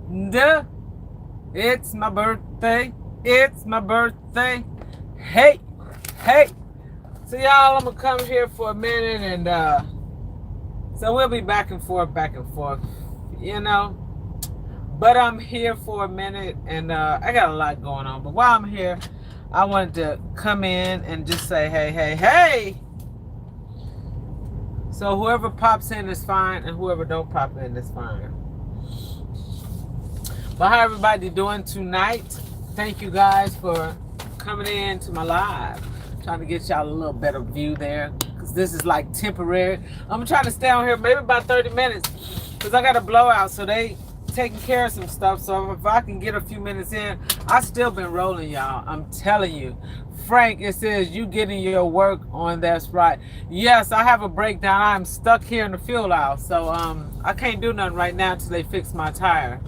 YOLANDA. It's my birthday. It's my birthday. Hey, hey. So y'all, I'm gonna come here for a minute and so we'll be back and forth, you know. But I'm here for a minute and I got a lot going on. But while I'm here, I wanted to come in and just say, hey, hey, hey. So whoever pops in is fine and whoever don't pop in is fine. But how everybody doing tonight? Thank you guys for coming in to my live. Trying to get y'all a little better view there, because this is like temporary. I'm trying to stay on here maybe about 30 minutes because I got a blowout, so they taking care of some stuff. So if I can get a few minutes in, I still been rolling, y'all. I'm telling you. Frank, it says you getting your work on. That's right. Yes, I have a breakdown. I'm stuck here in the fuel aisle, so I can't do nothing right now until they fix my tire.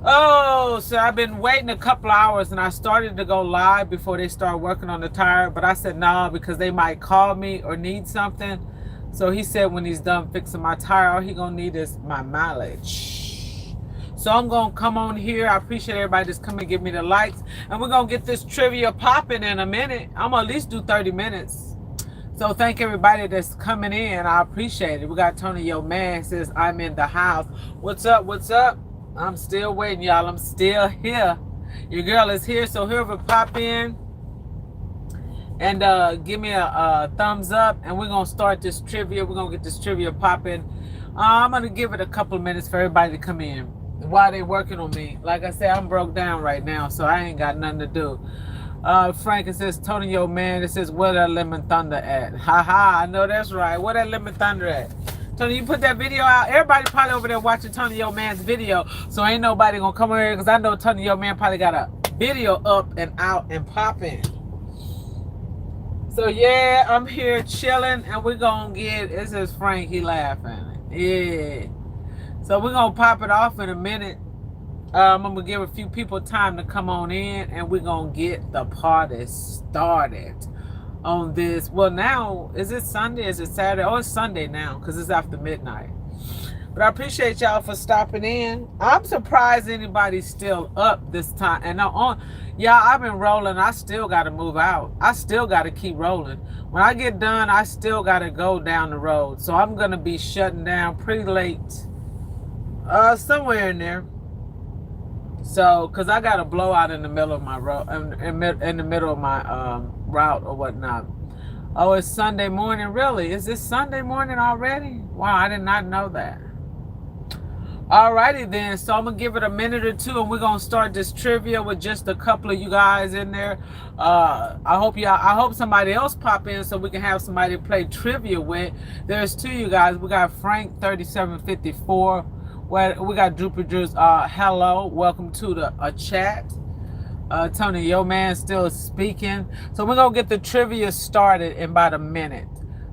Oh, so I've been waiting a couple hours and I started to go live before they start working on the tire, but I said no, because they might call me or need something. So he said when he's done fixing my tire, all he gonna need is my mileage. So I'm gonna come on here. I appreciate everybody that's coming and give me the likes, and we're gonna get this trivia popping in a minute. I'm gonna at least do 30 minutes. So thank everybody that's coming in. I appreciate it. We got Tony Yo Man says I'm in the house. What's up? What's up? I'm still waiting, y'all. I'm still here. Your girl is here. So whoever pop in and give me a thumbs up, and we're going to start this trivia. We're going to get this trivia popping. I'm going to give it a couple of minutes for everybody to come in while they working on me. Like I said, I'm broke down right now, so I ain't got nothing to do. Frank, it says, Tony, yo, man, it says, where that Lemon Thunder at? Haha, I know that's right. Where that Lemon Thunder at? Tony, you put that video out. Everybody probably over there watching Tony Yo Man's video, so ain't nobody gonna come over here, because I know Tony Yo Man probably got a video up and out and popping. So yeah, I'm here chilling, and we're gonna get, it says Frank, he laughing. Yeah. So we're gonna pop it off in a minute. I'm gonna give a few people time to come on in, and we're gonna get the party started on this. Well, now, is it Sunday? Is it Saturday? Oh, it's Sunday now because it's after midnight. But I appreciate y'all for stopping in. I'm surprised anybody's still up this time. And I've been rolling. I still got to move out. I still got to keep rolling. When I get done, I still got to go down the road. So I'm going to be shutting down pretty late. Somewhere in there. So, because I got a blowout in the middle of my road, in the middle of my route or whatnot. Oh, it's Sunday morning, really? Is this Sunday morning already? Wow, I did not know that. Alrighty then, so I'm gonna give it a minute or two, and we're gonna start this trivia with just a couple of you guys in there. I hope somebody else pop in so we can have somebody to play trivia with. There's two of you guys. We got Frank 3754. We got Drooper Drews. Hello, welcome to the chat. Tony Yo Man still speaking. So we're gonna get the trivia started in about a minute.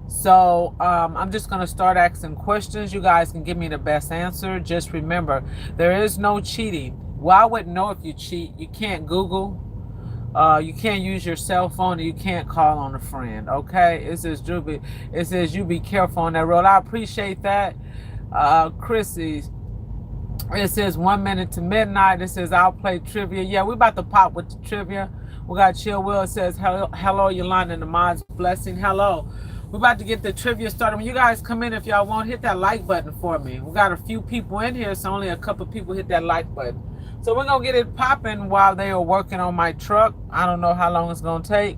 So I'm just gonna start asking questions. You guys can give me the best answer. Just remember, there is no cheating. Well, I wouldn't know if you cheat. You can't Google. You can't use your cell phone. You can't call on a friend. Okay? It says Droopy. It says you be careful on that road. I appreciate that. Chrissy's. It says 1 minute to midnight. It says I'll play trivia. Yeah, we about to pop with the trivia. We got Chill Will. It says hello Yolanda and the mods blessing. Hello. We're about to get the trivia started. When you guys come in, if y'all want, hit that like button for me. We got a few people in here, so only a couple people hit that like button. So we're gonna get it popping while they are working on my truck. I don't know how long it's gonna take,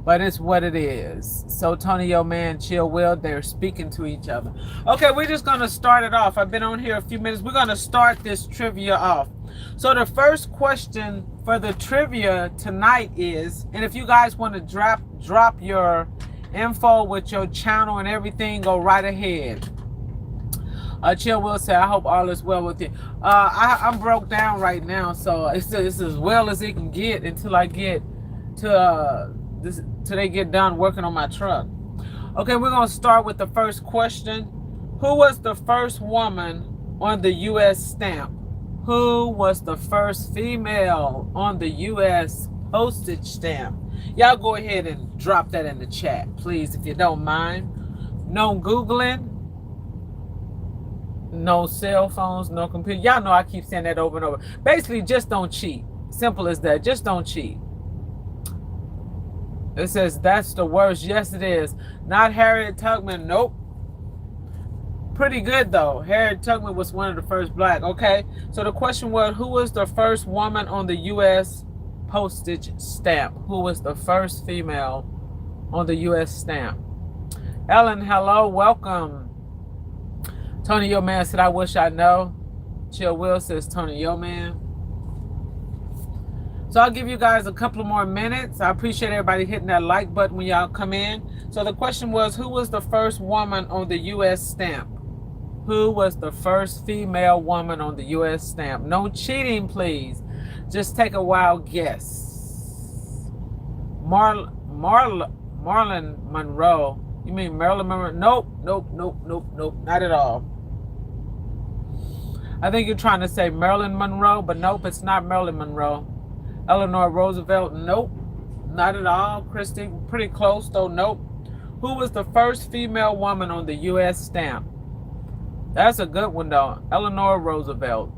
but it's what it is. So Tony Yo Man, Chill Will, they're speaking to each other. Okay, we're just gonna start it off. I've been on here a few minutes. We're gonna start this trivia off. So the first question for the trivia tonight is, and if you guys want to drop your info with your channel and everything, go right ahead. Chill Will say, I hope all is well with you. I'm broke down right now, so it's as well as it can get until I get to till they get done working on my truck. Okay, we're gonna start with the first question. Who was the first woman on the U.S. stamp? Who was the first female on the U.S. postage stamp? Y'all go ahead and drop that in the chat, please, if you don't mind. No Googling. No cell phones, no computer. Y'all know I keep saying that over and over. Basically, just don't cheat. Simple as that. Just don't cheat. It says that's the worst. Yes, it is. Not Harriet Tubman. Nope. Pretty good though. Harriet Tubman was one of the first black. Okay. So the question was, who was the first woman on the U.S. postage stamp? Who was the first female on the U.S. stamp? Ellen, hello, welcome. Tony Yo Man said, I wish I know. Chill Will says, Tony Yo Man. So I'll give you guys a couple more minutes. I appreciate everybody hitting that like button when y'all come in. So the question was, who was the first woman on the U.S. stamp? Who was the first female woman on the U.S. stamp? No cheating, please. Just take a wild guess. Marilyn Monroe. You mean Marilyn Monroe? Nope. Not at all. I think you're trying to say Marilyn Monroe, but nope, it's not Marilyn Monroe. Eleanor Roosevelt? Nope. Not at all. Christy, pretty close though. Nope. Who was the first female woman on the U.S. stamp? That's a good one though. Eleanor Roosevelt.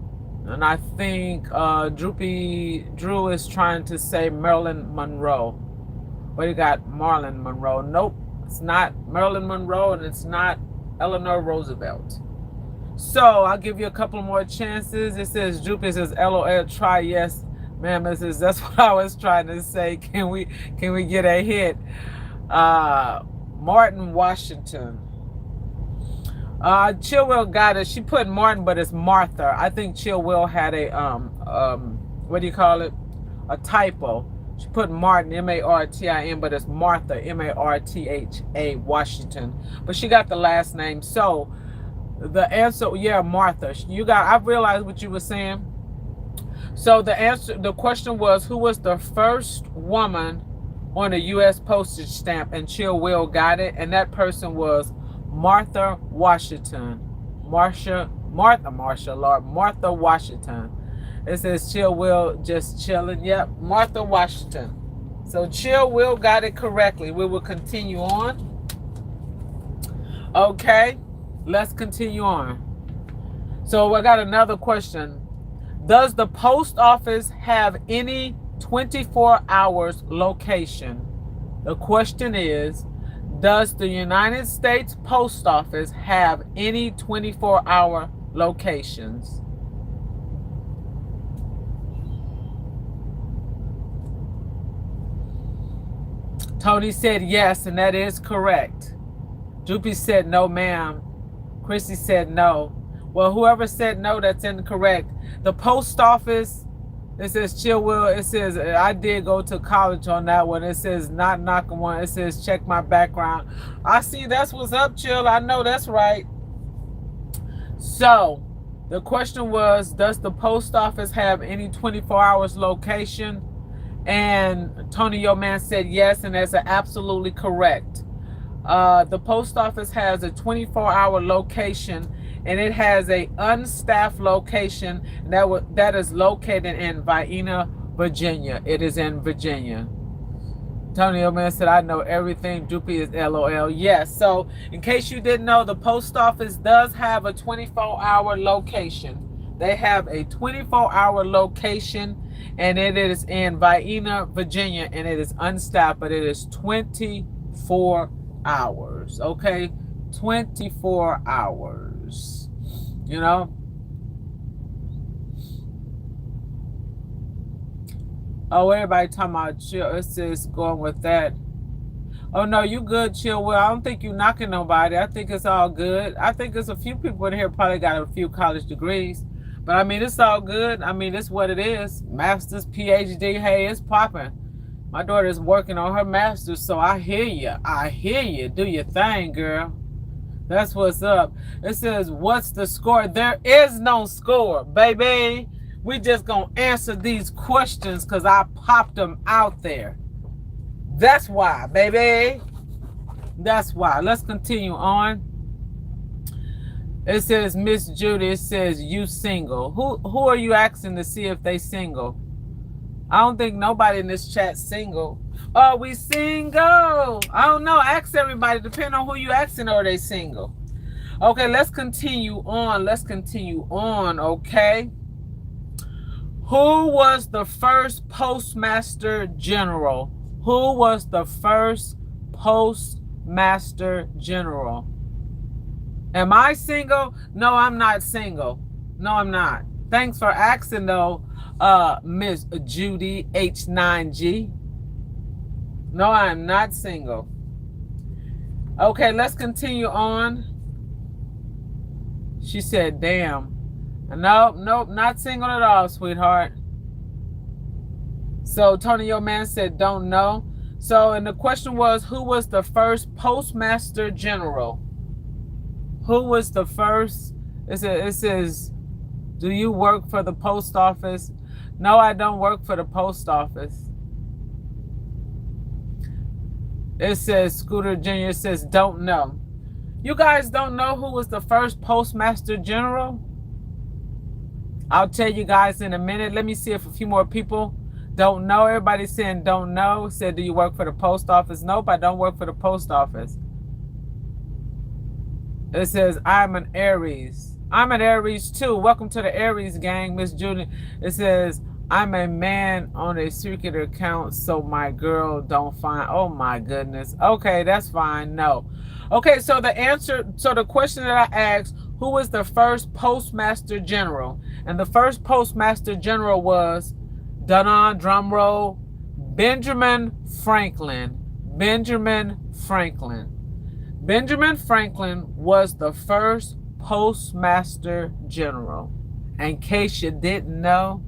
And I think Drew is trying to say Marilyn Monroe. But you got Marilyn Monroe. Nope. It's not Marilyn Monroe and it's not Eleanor Roosevelt. So I'll give you a couple more chances. It says Droopy says LOL, try yes. Man, Mrs. That's what I was trying to say. Can we get a hit? Martin Washington. Chill Will got it. She put Martin, but it's Martha. I think Chill Will had a what do you call it? A typo. She put Martin, M-A-R-T-I-N, but it's Martha, M-A-R-T-H-A, Washington. But she got the last name. So the answer, yeah, Martha. I've realized what you were saying. So the question was, who was the first woman on a U.S. postage stamp? And Chill Will got it. And that person was Martha Washington. Martha Washington. It says Chill Will just chilling. Yep, Martha Washington. So Chill Will got it correctly. We will continue on. Okay, let's continue on. So I got another question. Does the post office have any 24 hours location? The question is, does the United States Post Office have any 24-hour locations? Tony said yes, and that is correct. Droopy said no, ma'am. Chrissy said no. Well, whoever said no, that's incorrect. The post office, it says Chill Will. It says, I did go to college on that one. It says not knocking one. It says check my background. I see that's what's up, Chill. I know that's right. So the question was, does the post office have any 24 hours location? And Tony Yo Man said yes, and that's absolutely correct. The post office has a 24-hour location, and it has a unstaffed location that is located in Vienna, Virginia. It is in Virginia. Tony Yo Man said, I know everything. Droopy is LOL. Yes. So in case you didn't know, the post office does have a 24-hour location. They have a 24-hour location, and it is in Vienna, Virginia, and it is unstaffed, but it is 24 hours. Okay, 24 hours. You know. Oh, everybody talking about Chill. It's just going with that. Oh no, you good, Chill Will. I don't think you knocking nobody. I think it's all good. I think there's a few people in here probably got a few college degrees. But I mean, it's all good. I mean, it's what it is. Master's, PhD, hey, it's popping. My daughter's working on her master's, so I hear you. I hear you. Do your thing, girl. That's what's up. It says, what's the score? There is no score, baby. We just gonna answer these questions because I popped them out there. That's why, baby. That's why. Let's continue on. It says, Miss Judy, it says, you single. Who are you asking to see if they single? I don't think nobody in this chat single. Oh, we single. I don't know. Ask everybody. Depending on who you asking, are they single? Okay, let's continue on. Let's continue on, okay? Who was the first Postmaster General? Who was the first Postmaster General? Am I single? No, I'm not single. No, I'm not. Thanks for asking, though, Miss Judy H9G. No, I'm not single. Okay, let's continue on. She said, damn. Nope, not single at all, sweetheart. So Tony, your man, said, don't know. So, and the question was, who was the first Postmaster General? Who was the first? It says, do you work for the post office? No, I don't work for the post office. It says, Scooter Jr. says, don't know. You guys don't know who was the first Postmaster General? I'll tell you guys in a minute. Let me see if a few more people don't know. Everybody's saying don't know. Said, do you work for the post office? Nope, I don't work for the post office. It says, I'm an Aries. I'm an Aries too. Welcome to the Aries gang, Miss Judy. It says, I'm a man on a secret account, so my girl don't find. Oh my goodness. Okay, that's fine. No. Okay, so the answer, so the question that I asked, who was the first Postmaster General? And the first Postmaster General was, drum roll, Benjamin Franklin. Benjamin Franklin. Benjamin Franklin was the first Postmaster General. In case you didn't know,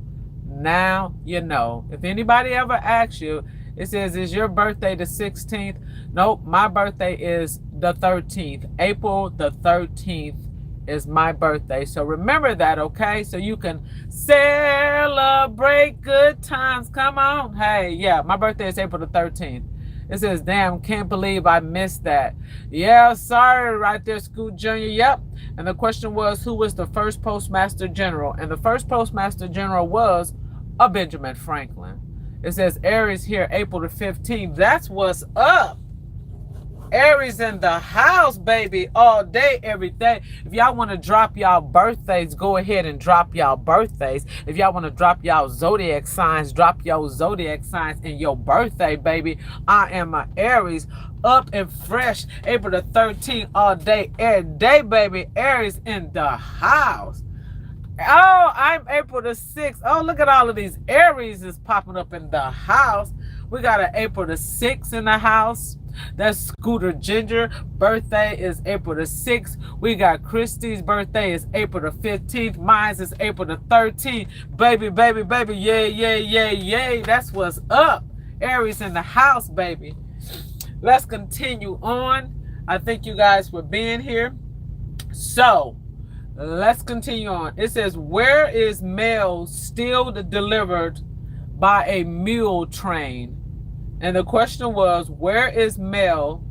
now you know. If anybody ever asks you, it says, is your birthday the 16th? Nope, my birthday is the 13th. April the 13th is my birthday. So remember that, okay? So you can celebrate good times. Come on. Hey, yeah, my birthday is April the 13th. It says, damn, can't believe I missed that. Yeah, sorry, right there, Scoot Jr. Yep. And the question was, who was the first Postmaster General? And the first Postmaster General was a Benjamin Franklin. It says, Aries here, April the 15th. That's what's up. Aries in the house, baby, all day, every day. If y'all want to drop y'all birthdays, go ahead and drop y'all birthdays. If y'all want to drop y'all zodiac signs, drop your zodiac signs in your birthday, baby. I am an Aries, up and fresh, April the 13th, all day, every day, baby. Aries in the house. Oh, I'm April the 6th. Oh, look at all of these Aries is popping up in the house. We got an April the 6th in the house. That's Scooter Ginger. Birthday is April the 6th. We got Christy's birthday is April the 15th. Mine's is April the 13th. Baby, baby, baby. Yay, yay, yay, yay. That's what's up. Aries in the house, baby. Let's continue on. I thank you guys for being here. So, let's continue on. It says, where is mail still delivered by a mule train? And the question was, where is mail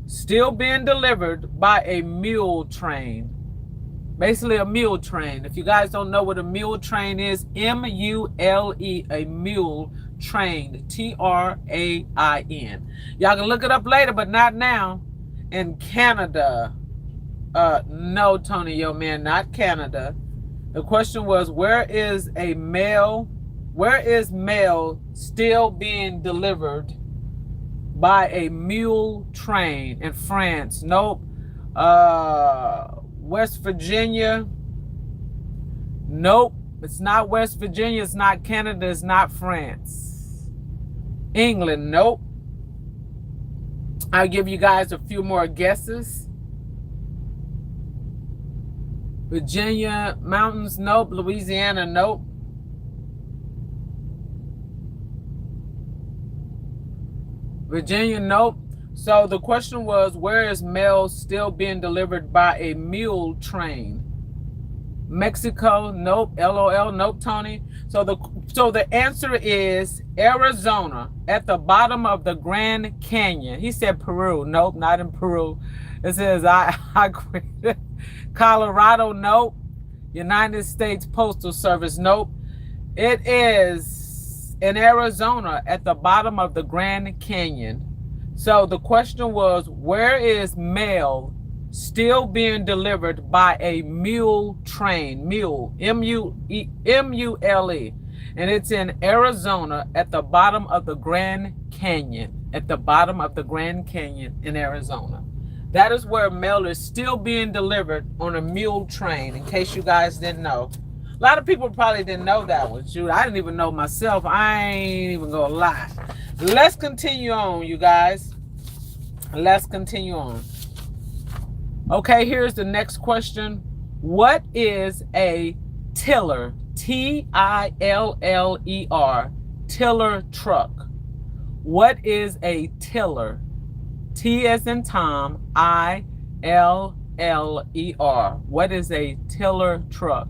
still being delivered by a mule train? Basically a mule train. If you guys don't know what a mule train is, M-U-L-E, a mule train, T-R-A-I-N. Y'all can look it up later, but not now. In Canada. No, Tony, yo man, not Canada. The question was, where is mail still being delivered by a mule train? In France? Nope. West Virginia? Nope. It's not West Virginia. It's not Canada. It's not France. England? Nope. I'll give you guys a few more guesses. Virginia mountains? Nope. Louisiana? Nope. Virginia? Nope. So the question was, where is mail still being delivered by a mule train? Mexico? Nope. LOL? Nope, Tony. So the answer is Arizona, at the bottom of the Grand Canyon. He said Peru. Nope, not in Peru. It says I quit. Colorado? Nope. United States Postal Service? Nope. It is in Arizona, at the bottom of the Grand Canyon. So the question was, where is mail still being delivered by a mule train. Mule, M-U-L-E. And it's in Arizona at the bottom of the Grand Canyon. At the bottom of the Grand Canyon in Arizona. That is where mail is still being delivered on a mule train, in case you guys didn't know. A lot of people probably didn't know that one. Shoot, I didn't even know myself. I ain't even gonna lie. Let's continue on, you guys. Let's continue on. Okay, here's the next question. What is a tiller? T-I-L-L-E-R. Tiller truck. What is a tiller? T as in Tom, I-L-L-E-R. What is a tiller truck?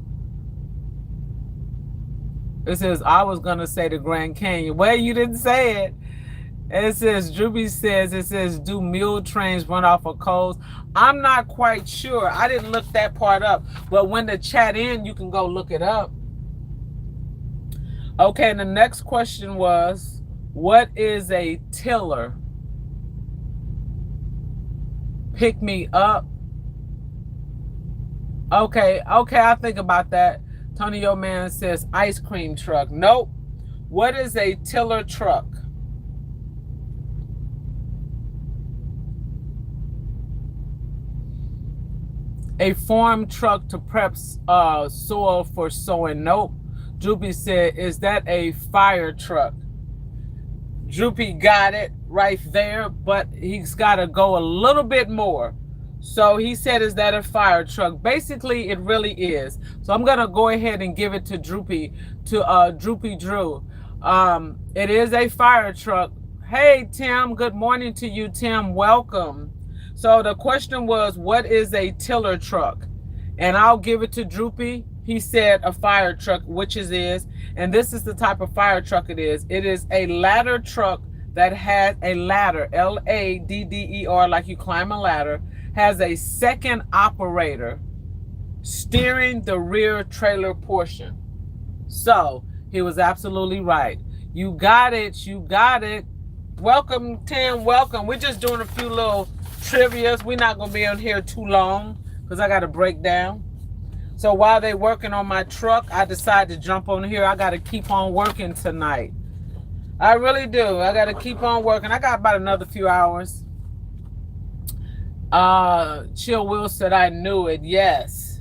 It says, I was going to say the Grand Canyon. Well, you didn't say it. It says, Droopy says, it says, do mule trains run off of coals? I'm not quite sure. I didn't look that part up. But when the chat in, you can go look it up. Okay, and the next question was, what is a tiller? Pick me up. Okay, I'll think about that. Tony Yo Man says ice cream truck. Nope. What is a tiller truck? A farm truck to prep soil for sowing. Nope. Droopy said, is that a fire truck? Droopy got it right there, but he's got to go a little bit more. So he said, is that a fire truck? Basically, it really is. So I'm going to go ahead and give it to Droopy Drew. It is a fire truck. Hey, Tim, good morning to you, Tim. Welcome. So the question was, what is a tiller truck? And I'll give it to Droopy. He said a fire truck, which it is. And this is the type of fire truck it is. It is a ladder truck that has a ladder, L-A-D-D-E-R, like you climb a ladder, has a second operator steering the rear trailer portion. So he was absolutely right. You got it. You got it. Welcome, Tim. Welcome. We're just doing a few little trivias. We're not going to be on here too long because I got to break down. So while they're working on my truck, I decided to jump on here. I got to keep on working tonight. I really do. I got to keep on working. I got about another few hours. Chill Will said I knew it. Yes.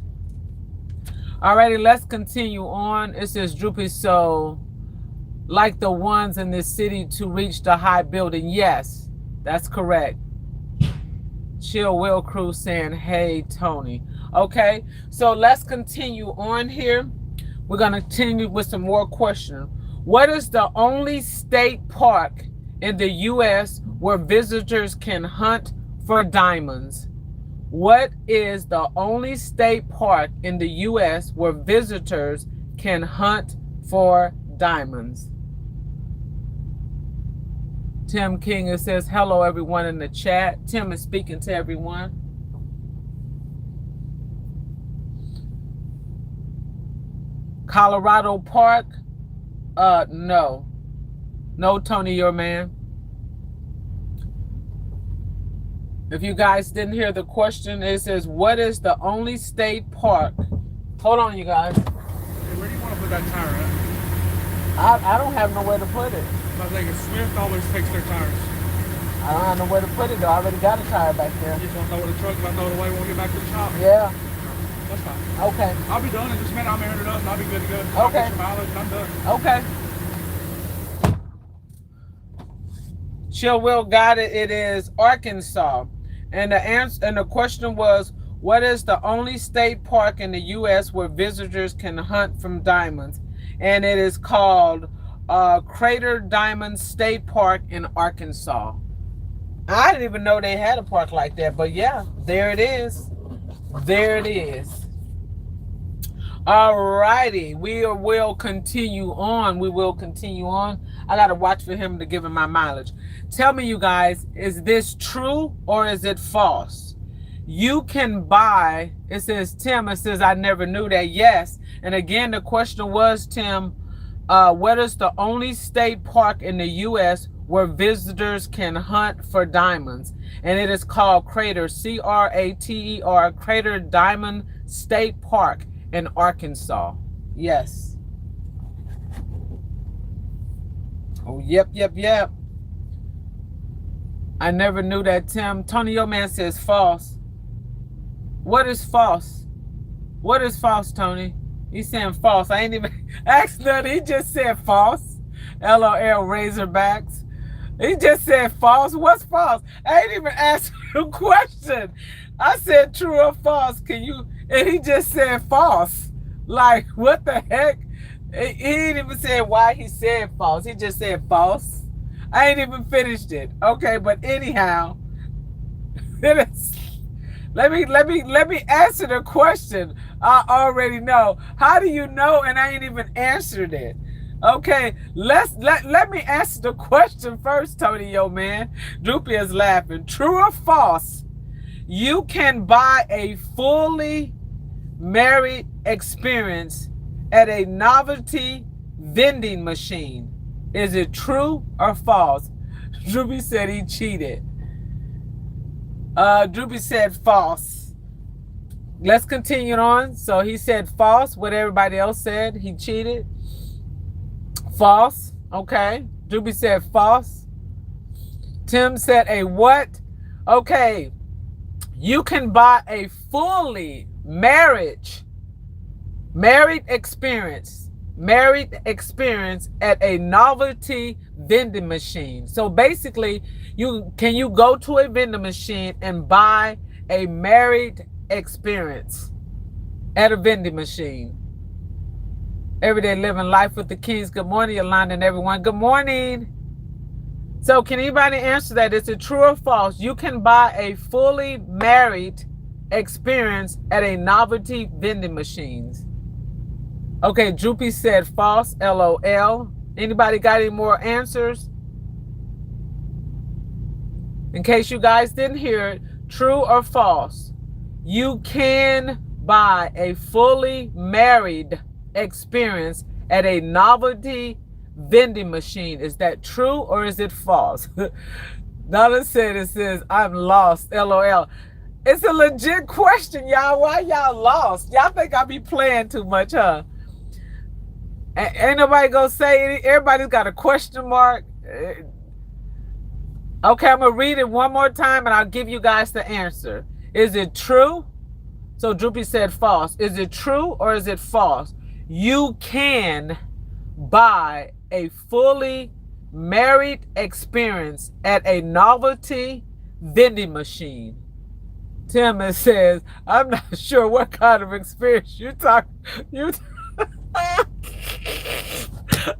Alrighty, let's continue on. It says, Droopy, so like the ones in this city to reach the high building. Yes, that's correct. Chill Will Crew saying, hey, Tony. Okay, so let's continue on here. We're going to continue with some more questions. What is the only state park in the U.S. where visitors can hunt for diamonds? What is the only state park in the U.S. where visitors can hunt for diamonds? Tim King, it says, hello, everyone in the chat. Tim is speaking to everyone. Colorado Park? No. No, Tony, your man. If you guys didn't hear the question, it says, what is the only state park? Hold on, you guys. Hey, where do you want to put that tire at? I don't have nowhere to put it. I think Swift always takes their tires. I don't have nowhere to put it, though. I already got a tire back there. You just want to throw it in the truck, if I throw it away when we get back to the shop? Yeah. That's fine. Okay. I'll be done in just a minute. I'm airing it up and I'll be good to go. Okay. I'll get your mileage and I'm done. Okay. Chill Will got it. It is Arkansas. And the answer and the question was, what is the only state park in the U.S. where visitors can hunt from diamonds? And it is called Crater Diamond State Park in Arkansas. I didn't even know they had a park like that, but yeah, there it is. There it is. All righty, we will continue on. We will continue on. I got to watch for him to give him my mileage. Tell me, you guys, is this true or is it false? You can buy, it says, Tim, it says, I never knew that. Yes. And again, the question was, Tim, what is the only state park in the U.S. where visitors can hunt for diamonds. And it is called Crater, Crater, Crater Diamond State Park in Arkansas. Yes. Oh, yep. I never knew that, Tim. Tony, your man says false. What is false? What is false, Tony? He's saying false. I ain't even asked nothing. He just said false. LOL Razorbacks. He just said false. What's false? I ain't even asked a question. I said true or false. Can you? And he just said false. Like, what the heck? He didn't even say why he said false. He just said false. I ain't even finished it. Okay, but anyhow, let me answer the question. I already know. How do you know? And I ain't even answered it. Okay, let me answer the question first, Tony, yo man. Droopy is laughing. True or false? You can buy a fully married experience at a novelty vending machine. Is it true or false? Droopy said he cheated. Droopy said false. Let's continue on. So he said false. What everybody else said, he cheated. False. Okay. Droopy said false. Tim said a what? Okay. You can buy a fully married experience at a novelty vending machine. So basically, can you go to a vending machine and buy a married experience at a vending machine? Everyday living life with the Kings. Good morning, Yolanda and everyone. Good morning. So can anybody answer that? Is it true or false? You can buy a fully married experience at a novelty vending machines. Okay, Droopy said false, LOL. Anybody got any more answers? In case you guys didn't hear it, true or false? You can buy a fully married experience at a novelty vending machine. Is that true or is it false? Donna said it says, I'm lost, LOL. It's a legit question, y'all. Why y'all lost? Y'all think I be playing too much, huh? Ain't nobody gonna say it. Everybody's got a question mark. Okay, I'm gonna read it one more time and I'll give you guys the answer. Is it true? So Droopy said false. Is it true or is it false? You can buy a fully married experience at a novelty vending machine. Tim says, I'm not sure what kind of experience you talk.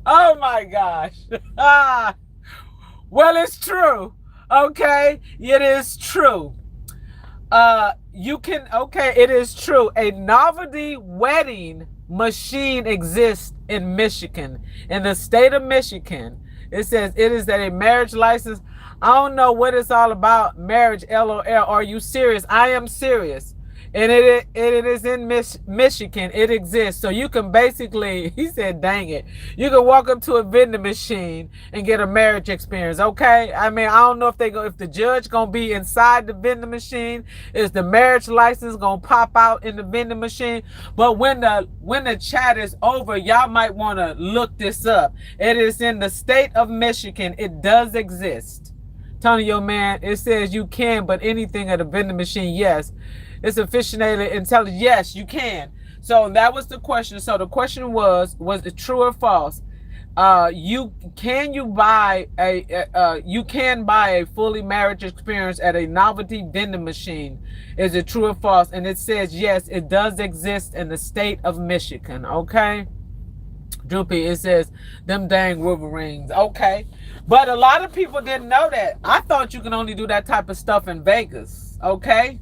Oh my gosh. Well, it's true. Okay, it is true. It is true. A novelty wedding machine exists in Michigan. In the state of Michigan, it says it is a marriage license. I don't know what it's all about, marriage, LOL. Are you serious? I am serious. And it is in Michigan. It exists. So you can basically, he said, dang it. You can walk up to a vending machine and get a marriage experience. Okay. I mean, I don't know if the judge gonna be inside the vending machine. Is the marriage license gonna pop out in the vending machine? But when the chat is over, y'all might want to look this up. It is in the state of Michigan. It does exist. Tony, your man, it says you can, but anything at a vending machine, yes. It's officiated intelligence. Yes, you can. So that was the question. So the question was it true or false? You can buy a fully marriage experience at a novelty vending machine. Is it true or false? And it says yes, it does exist in the state of Michigan. Okay. Droopy, it says them dang Wolverines. Okay. But a lot of people didn't know that. I thought you can only do that type of stuff in Vegas. Okay.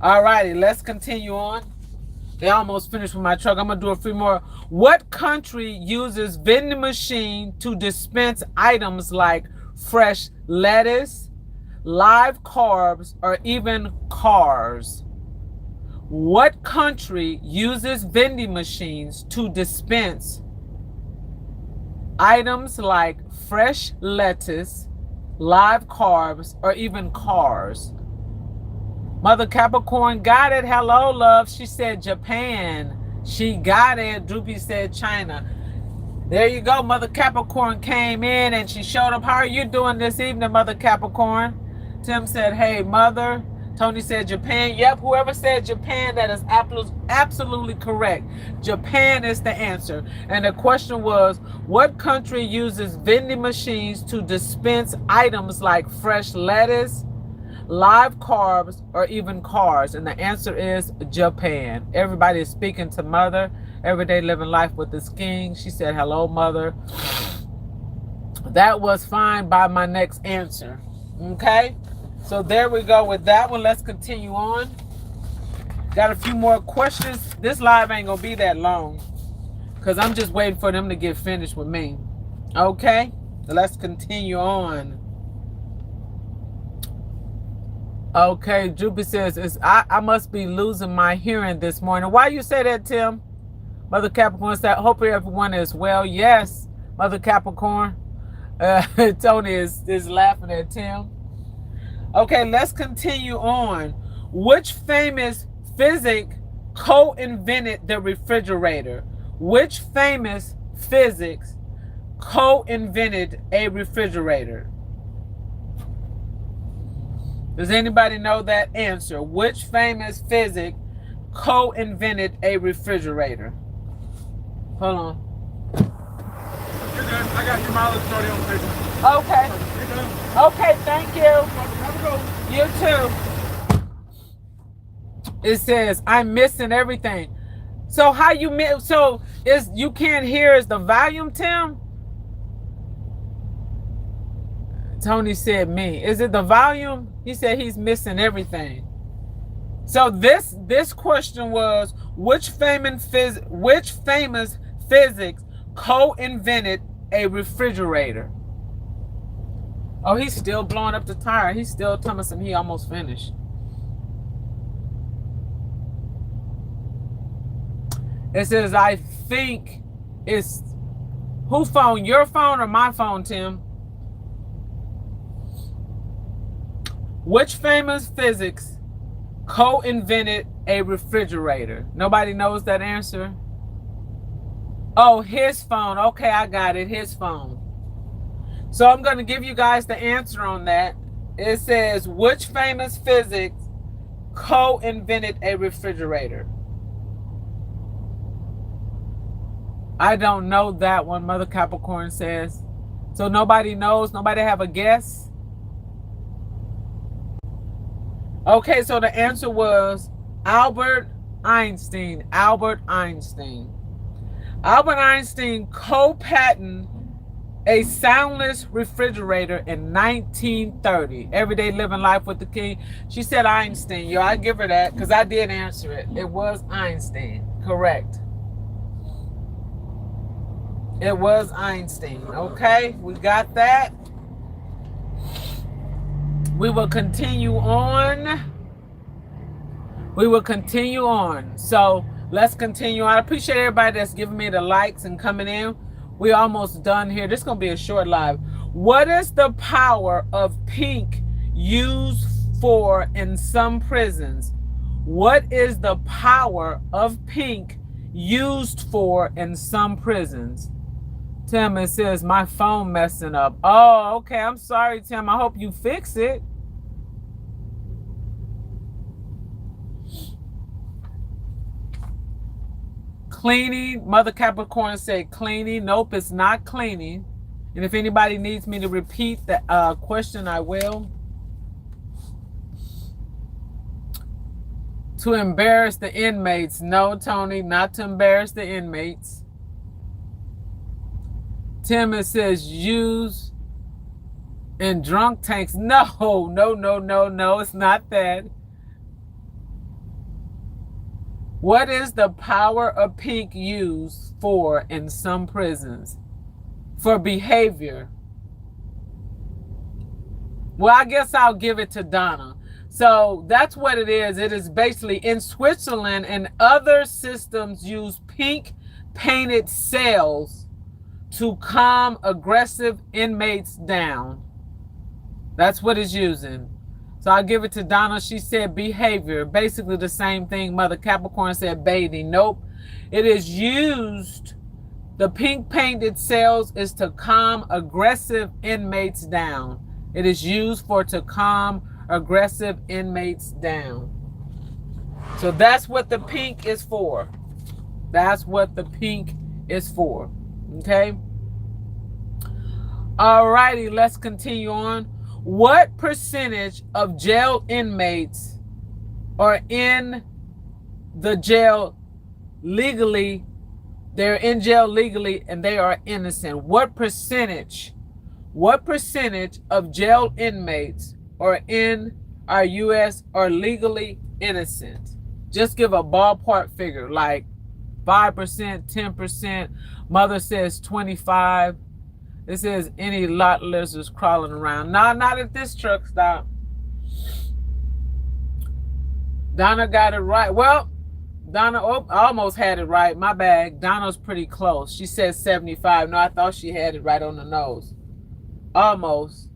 All righty, let's continue on. They almost finished with my truck. I'm going to do a few more. What country uses vending machine to dispense items like fresh lettuce, live carbs, or even cars? What country uses vending machines to dispense items like fresh lettuce, live carbs, or even cars. Mother Capricorn got it. Hello, love. She said Japan. She got it. Droopy said China. There you go. Mother Capricorn came in and she showed up. How are you doing this evening, Mother Capricorn? Tim said, hey, Mother. Tony said Japan. Yep, whoever said Japan, that is absolutely correct. Japan is the answer. And the question was, what country uses vending machines to dispense items like fresh lettuce, live carbs, or even cars? And the answer is Japan. Everybody is speaking to Mother. Everyday living life with this king. She said, hello, Mother. That was fine by my next answer. Okay? So there we go with that one. Let's continue on. Got a few more questions. This live ain't gonna be that long because I'm just waiting for them to get finished with me. Okay? So let's continue on. Okay, Droopy says, I must be losing my hearing this morning. Why you say that, Tim? Mother Capricorn said, hope everyone is well. Yes, Mother Capricorn. Tony is laughing at Tim. Okay, let's continue on. Which famous physic co-invented the refrigerator? Which famous physics co-invented a refrigerator? Does anybody know that answer? Which famous physic co-invented a refrigerator? Hold on. You're good. I got your mileage already on paper. Okay. You're done. Okay, thank you. Have a go. You too. It says, I'm missing everything. So how you miss? So is you can't hear is the volume, Tim? Tony said me. Is it the volume? He said he's missing everything. So this question was, which famous physics co-invented a refrigerator? Oh, he's still blowing up the tire. He's still telling us he almost finished. It says, I think it's who phone? Your phone or my phone, Tim? Which famous physics co-invented a refrigerator? Nobody knows that answer? Oh, his phone. Okay, I got it. His phone. So I'm going to give you guys the answer on that. It says, which famous physics co-invented a refrigerator? I don't know that one, Mother Capricorn says. So nobody knows? Nobody have a guess? Okay, so the answer was Albert Einstein. Albert Einstein. Albert Einstein co-patented a soundless refrigerator in 1930. Everyday living life with the king. She said Einstein. Yo, I give her that because I did answer it. It was Einstein. Correct. It was Einstein. Okay, we got that. We will continue on. We will continue on. So let's continue on. I appreciate everybody that's giving me the likes and coming in. We're almost done here. This is going to be a short live. What is the power of pink used for in some prisons? What is the power of pink used for in some prisons? Tim, it says my phone messing up. Oh, okay. I'm sorry, Tim. I hope you fix it. Cleaning. Mother Capricorn said cleaning. Nope, it's not cleaning. And if anybody needs me to repeat the question, I will. To embarrass the inmates. No, Tony, not to embarrass the inmates. Tim, it says use in drunk tanks. No, it's not that. What is the power of pink used for in some prisons? For behavior. Well, I guess I'll give it to Donna. So that's what it is. It is basically in Switzerland and other systems use pink painted cells to calm aggressive inmates down. That's what it's using. So I'll give it to Donna. She said behavior. Basically the same thing. Mother Capricorn said bathing. Nope. It is used. The pink paint it sells is to calm aggressive inmates down. It is used for to calm aggressive inmates down. So that's what the pink is for. That's what the pink is for. Okay? Alrighty, let's continue on. What percentage of jail inmates are in the jail legally? They're in jail legally and they are innocent. What percentage of jail inmates are in our U.S. are legally innocent? Just give a ballpark figure, like 5%, 10%. Mother says 25. It says any lot lizards crawling around. No, not at this truck stop. Donna got it right. Well, Donna almost had it right. My bad. Donna's pretty close. She said 75. No, I thought she had it right on the nose. Almost.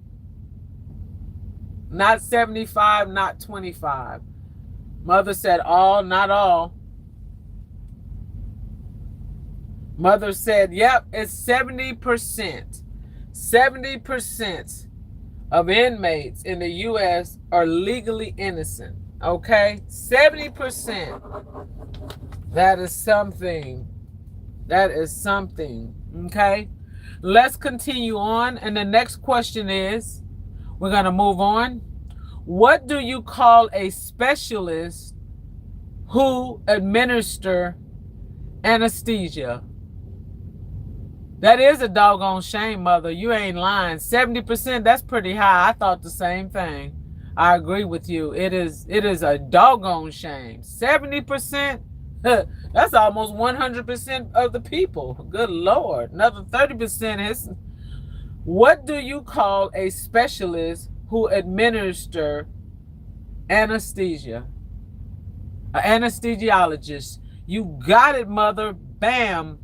Not 75, not 25. Mother said all, not all. Mother said, yep, it's 70%. 70% of inmates in the U.S. are legally innocent. Okay? 70%. That is something. That is something. Okay? Let's continue on. And the next question is, we're going to move on. What do you call a specialist who administer anesthesia? That is a doggone shame, Mother. You ain't lying. 70%, that's pretty high. I thought the same thing. I agree with you. It is a doggone shame. 70%? That's almost 100% of the people. Good Lord. Another 30% is. What do you call a specialist who administer anesthesia? An anesthesiologist. You got it, Mother. Bam.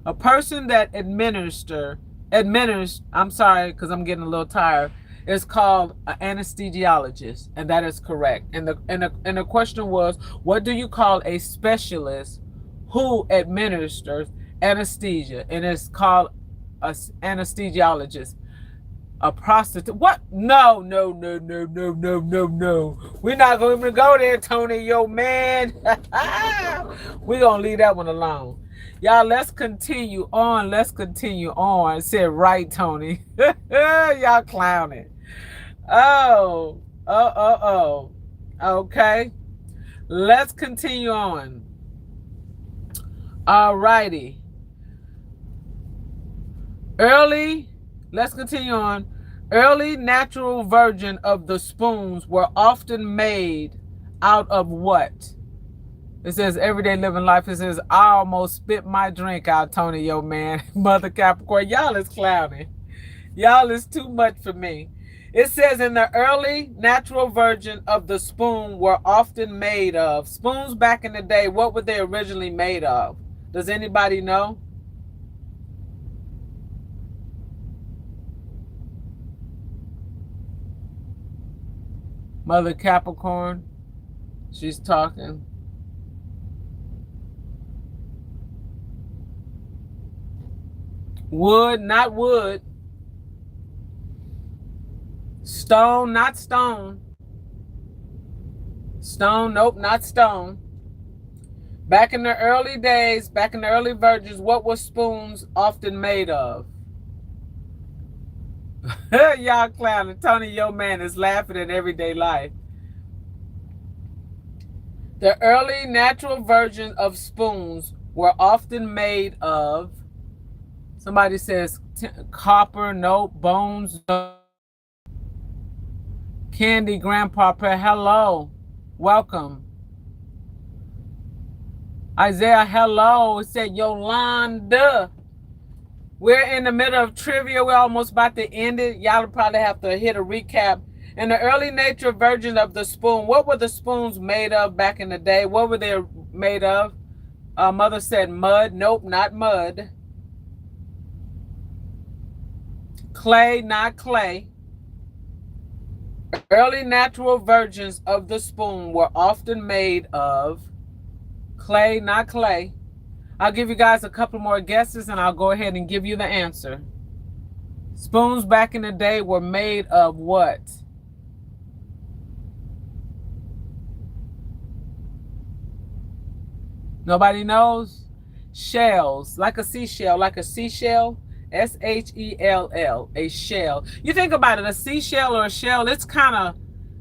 A person that administers, I'm sorry, because I'm getting a little tired, is called an anesthesiologist, and that is correct. And the question was, what do you call a specialist who administers anesthesia? And it's called an anesthesiologist. A prostitute. What? No. We're not going to go there, Tony, yo man. We're going to leave that one alone. Y'all, let's continue on. Let's continue on. It said right, Tony. Y'all clowning. Oh. Okay. Let's continue on. All righty. Let's continue on. Early natural version of the spoons were often made out of what? It says everyday living life. It says I almost spit my drink out, Tony, yo man. Mother Capricorn, y'all is clowning. Y'all is too much for me. It says in the early natural version of the spoon were often made of. Spoons back in the day, what were they originally made of? Does anybody know? Mother Capricorn, she's talking. Wood, not wood. Stone, not stone. Stone, nope, not stone. Back in the early days, back in the early versions, what were spoons often made of? Y'all clowning. Tony, yo man, is laughing at everyday life. The early natural versions of spoons were often made of. Somebody says copper, nope. Bones, no. Candy, Grandpa, hello. Welcome. Isaiah, hello. It said Yolanda. We're in the middle of trivia. We're almost about to end it. Y'all will probably have to hit a recap. In the early nature version of the spoon, what were the spoons made of back in the day? What were they made of? Mother said mud. Nope, not mud. clay, not clay. Early natural versions of the spoon were often made of clay, not clay. I'll give you guys a couple more guesses and I'll go ahead and give you the answer. Spoons back in the day were made of what? Nobody knows? Shells, like a seashell, like a seashell. S-H-E-L-L, a shell. You think about it, a seashell or a shell, it's kind of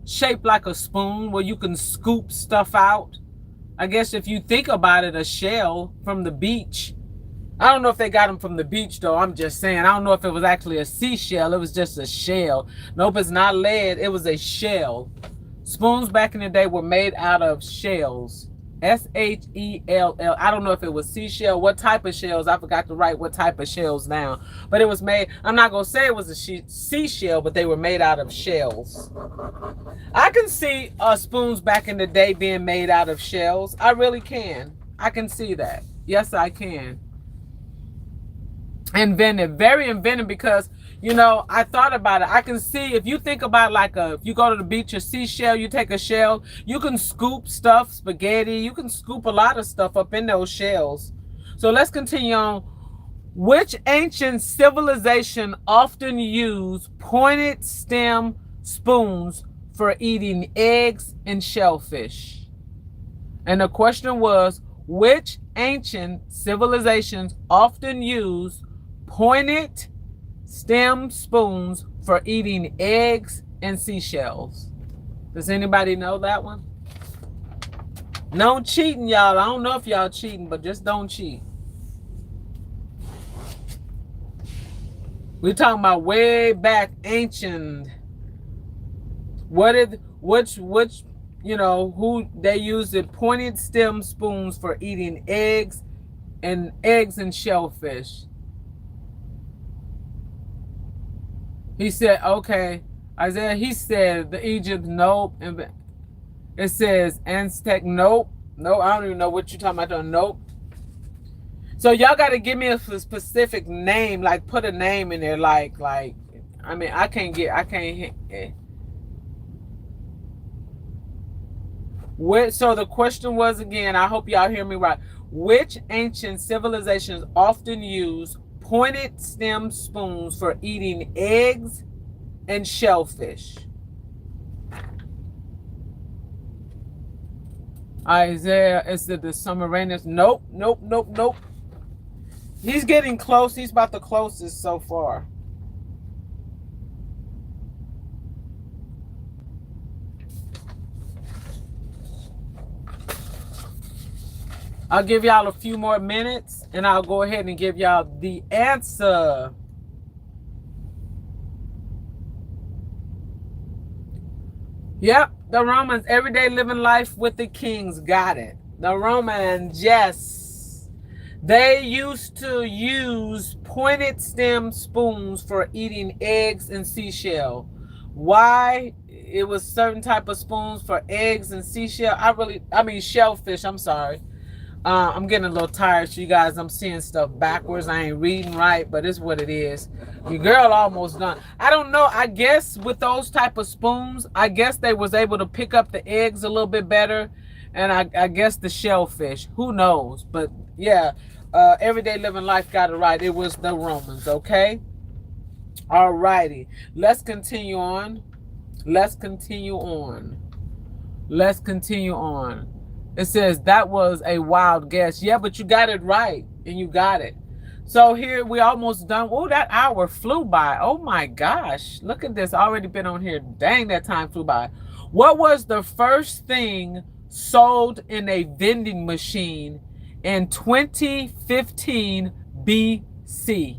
shaped like a spoon where you can scoop stuff out. I guess if you think about it, a shell from the beach. I don't know if they got them from the beach, though. I'm just saying. I don't know if it was actually a seashell. It was just a shell. Nope, it's not lead. It was a shell. Spoons back in the day were made out of shells. S-H-E-L-L. I don't know if it was seashell. What type of shells? I forgot to write what type of shells down. But it was made, I'm not going to say it was a seashell, but they were made out of shells. I can see spoons back in the day being made out of shells. I really can. I can see that. Yes, I can. Inventive, very inventive, because you know, I thought about it. I can see, if you think about like if you go to the beach, a seashell, you take a shell, you can scoop stuff, spaghetti, you can scoop a lot of stuff up in those shells. So let's continue on. Which ancient civilization often used pointed stem spoons for eating eggs and shellfish? And the question was, which ancient civilizations often used pointed stem spoons for eating eggs and seashells? Does anybody know that one? No cheating, y'all. I don't know if y'all cheating, but just don't cheat. We're talking about way back ancient. Which you know, who they used the pointed stem spoons for eating eggs and shellfish. He said, okay, Isaiah, he said the Egypt, nope. And it says Aztec, nope. No, I don't even know what you're talking about. Nope. So y'all got to give me a specific name, like put a name in there, like, I mean, I can't. So the question was again, I hope y'all hear me right. Which ancient civilizations often use pointed stem spoons for eating eggs and shellfish? Isaiah, is it the Sumerians? Nope. He's getting close. He's about the closest so far. I'll give y'all a few more minutes and I'll go ahead and give y'all the answer. Yep, the Romans, everyday living life with the kings, got it. The Romans, yes. They used to use pointed stem spoons for eating eggs and seashell. Why? It was certain type of spoons for eggs and seashell. I mean shellfish, I'm sorry. I'm getting a little tired, so you guys, I'm seeing stuff backwards. I ain't reading right, but it's what it is. Your girl almost done. I don't know. I guess with those type of spoons, I guess they was able to pick up the eggs a little bit better. And I guess the shellfish. Who knows? But yeah, everyday living life got it right. It was the Romans, okay? All righty. Let's continue on. It says that was a wild guess. Yeah, but you got it right. And you got it. So here we almost done. Oh, that hour flew by. Oh my gosh. Look at this. Already been on here. Dang, that time flew by. What was the first thing sold in a vending machine in 2015 BC?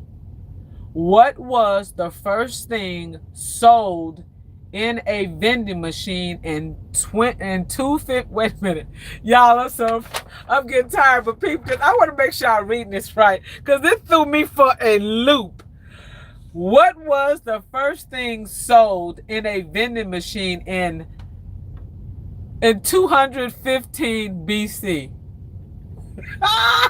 What was the first thing sold in a vending machine in wait a minute, y'all, I'm getting tired, but people, I want to make sure I'm reading this right, because this threw me for a loop. What was the first thing sold in a vending machine in 215 BC? I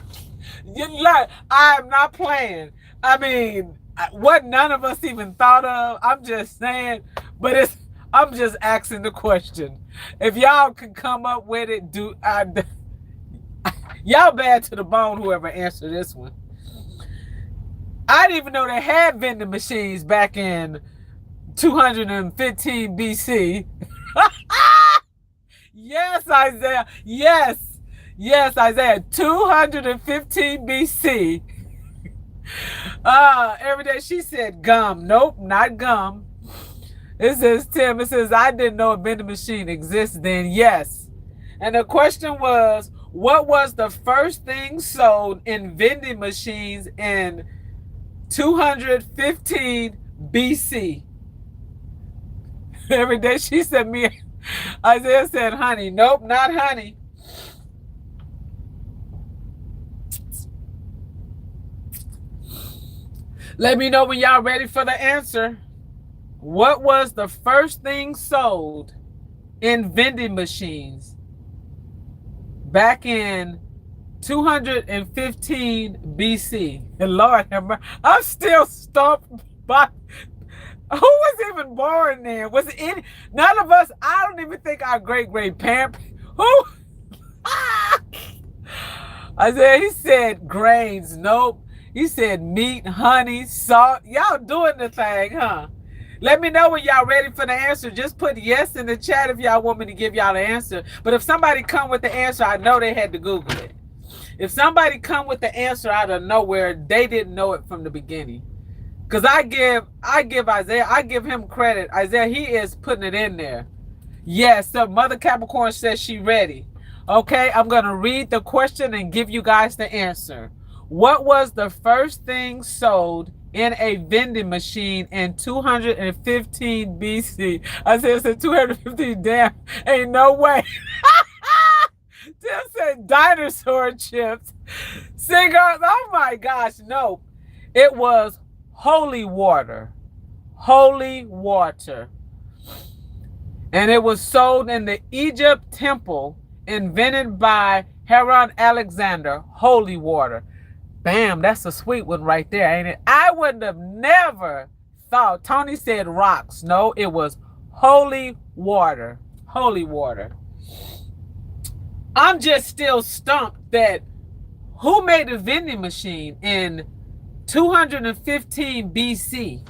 am not playing. I mean, what none of us even thought of. I'm just saying, but I'm just asking the question. If y'all could come up with it, y'all bad to the bone, whoever answered this one. I didn't even know they had vending machines back in 215 BC. Yes, Isaiah. Yes. Yes, Isaiah. 215 BC. Every day she said gum. Nope, not gum. It says, Tim, it says, I didn't know a vending machine exists then. Yes. And the question was, what was the first thing sold in vending machines in 215 BC? Every day she said me. Isaiah said honey. Nope, not honey. Let me know when y'all ready for the answer. What was the first thing sold in vending machines back in 215 BC? And Lord, I'm still stumped by who was even born then? Was it any? None of us. I don't even think our great parent. Who? Isaiah, he said grains. Nope. He said meat, honey, salt. Y'all doing the thing, huh? Let me know when y'all ready for the answer. Just put yes in the chat if y'all want me to give y'all the answer. But if somebody come with the answer, I know they had to Google it. If somebody come with the answer out of nowhere, they didn't know it from the beginning. Because I give Isaiah, I give him credit. Isaiah, he is putting it in there. Yes, so Mother Capricorn says she ready. Okay, I'm going to read the question and give you guys the answer. What was the first thing sold in a vending machine in 215 BC? Isaiah said 215, damn, ain't no way. Tim said dinosaur chips. Singers, oh my gosh, no. It was holy water. Holy water. And it was sold in the Egypt temple, invented by Herod Alexander. Holy water. Bam, that's a sweet one right there, ain't it? I would have never thought. Tony said rocks. No, it was holy water. Holy water. I'm just still stumped that who made a vending machine in 215 BC?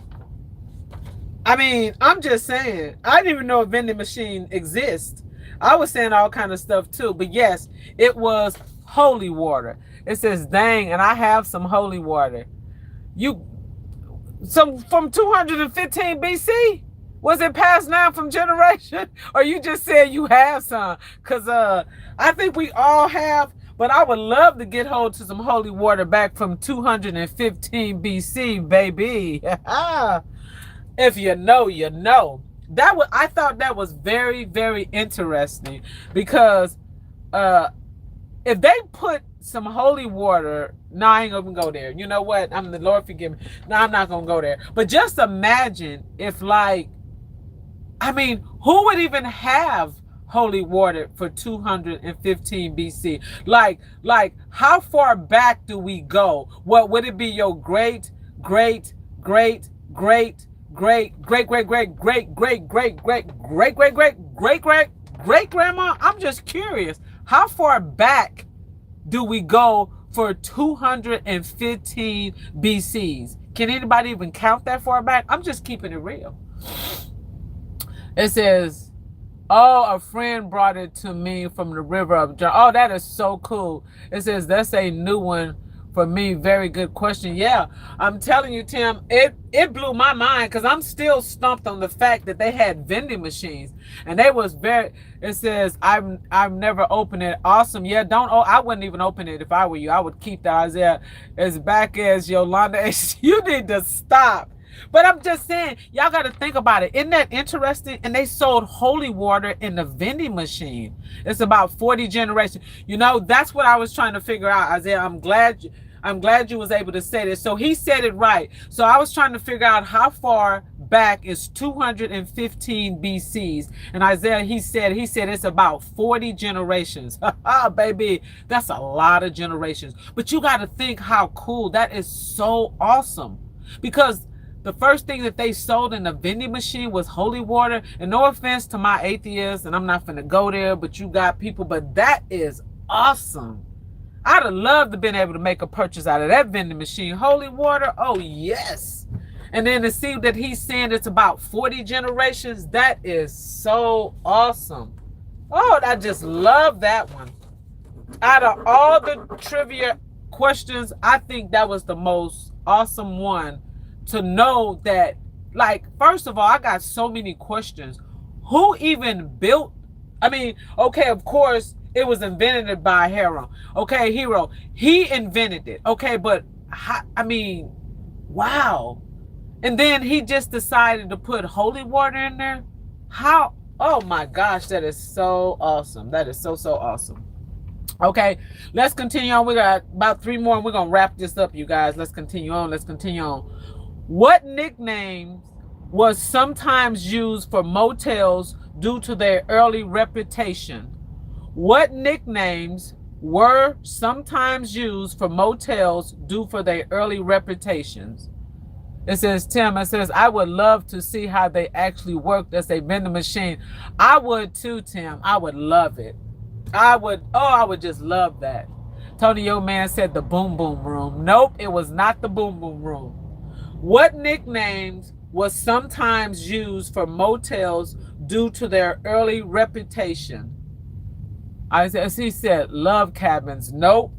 I mean, I'm just saying, I didn't even know a vending machine exists. I was saying all kind of stuff too, but yes, it was holy water. It says, dang, and I have some holy water. Some from 215 BC? Was it passed down from generation? Or you just said you have some? Because I think we all have, but I would love to get hold to some holy water back from 215 BC, baby. If you know, you know. I thought that was very, very interesting, because if they put some holy water, no, I ain't gonna go there. You know what? I'm the Lord forgive me. No, I'm not gonna go there. But just imagine if, like, I mean, who would even have holy water for 215 BC? Like, how far back do we go? What would it be? Your great grandma? I'm just curious. How far back do we go for 215 BCs? Can anybody even count that far back? I'm just keeping it real. It says, oh, a friend brought it to me from the river of John. Oh, that is so cool. It says, that's a new one for me. Very good question. Yeah, I'm telling you, Tim, it blew my mind, because I'm still stumped on the fact that they had vending machines, and they was very. It says, I've never opened it. Awesome. Yeah, I wouldn't even open it if I were you. I would keep that. Isaiah as back as Yolanda. You need to stop. But I'm just saying, y'all got to think about it. Isn't that interesting? And they sold holy water in the vending machine. It's about 40 generations. You know, that's what I was trying to figure out, Isaiah. I'm glad you was able to say this. So he said it right. So I was trying to figure out how far back is 215 BCs. And Isaiah, he said it's about 40 generations. Baby, that's a lot of generations. But you got to think how cool. That is so awesome. because the first thing that they sold in the vending machine was holy water. And no offense to my atheists, and I'm not finna go there, but you got people, but that is awesome. I'd have loved to been able to make a purchase out of that vending machine. Holy water, oh yes. And then to see that he's saying it's about 40 generations, that is so awesome. Oh, I just love that one. Out of all the trivia questions, I think that was the most awesome one, to know that, like, first of all, I got so many questions. Who even built? I mean, okay, of course, it was invented by Hero. Okay, Hero, he invented it. Okay, but I mean, wow. And then he just decided to put holy water in there. How? Oh my gosh, that is so awesome. That is so, so awesome. Okay, let's continue on. We got about 3 more and we're going to wrap this up, you guys. Let's continue on. Let's continue on. What nickname was sometimes used for motels due to their early reputation? What nicknames were sometimes used for motels due for their early reputations? It says, Tim, it says, I would love to see how they actually worked as a vending machine. I would too, Tim. I would love it. I would just love that. Tony Yo Man said the boom boom room. Nope, it was not the boom boom room. What nicknames was sometimes used for motels due to their early reputation? As he said, love cabins. Nope.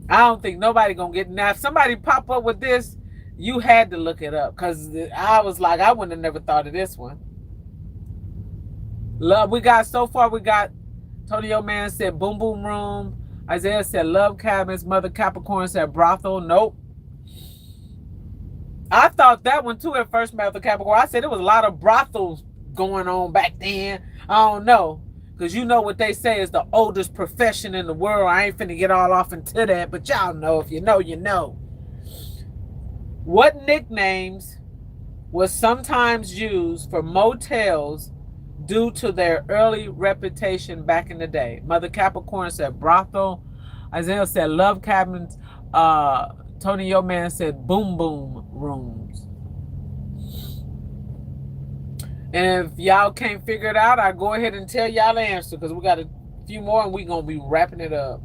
I don't think nobody gonna get. Now, if somebody pop up with this, you had to look it up, because I was like, I wouldn't have never thought of this one. Love, we got so far. We got Tony O Man said boom boom room. Isaiah said love cabins. Mother Capricorn said brothel. Nope. I thought that one too at first, Mother Capricorn. I said there was a lot of brothels going on back then. I don't know. Because you know what they say is the oldest profession in the world. I ain't finna get all off into that, but y'all know. If you know, you know. What nicknames was sometimes used for motels due to their early reputation back in the day? Mother Capricorn said brothel. Isaiah said love cabins. Tony Yo Man said boom boom rooms. And if y'all can't figure it out, I go ahead and tell y'all the answer, because we got a few more and we're going to be wrapping it up.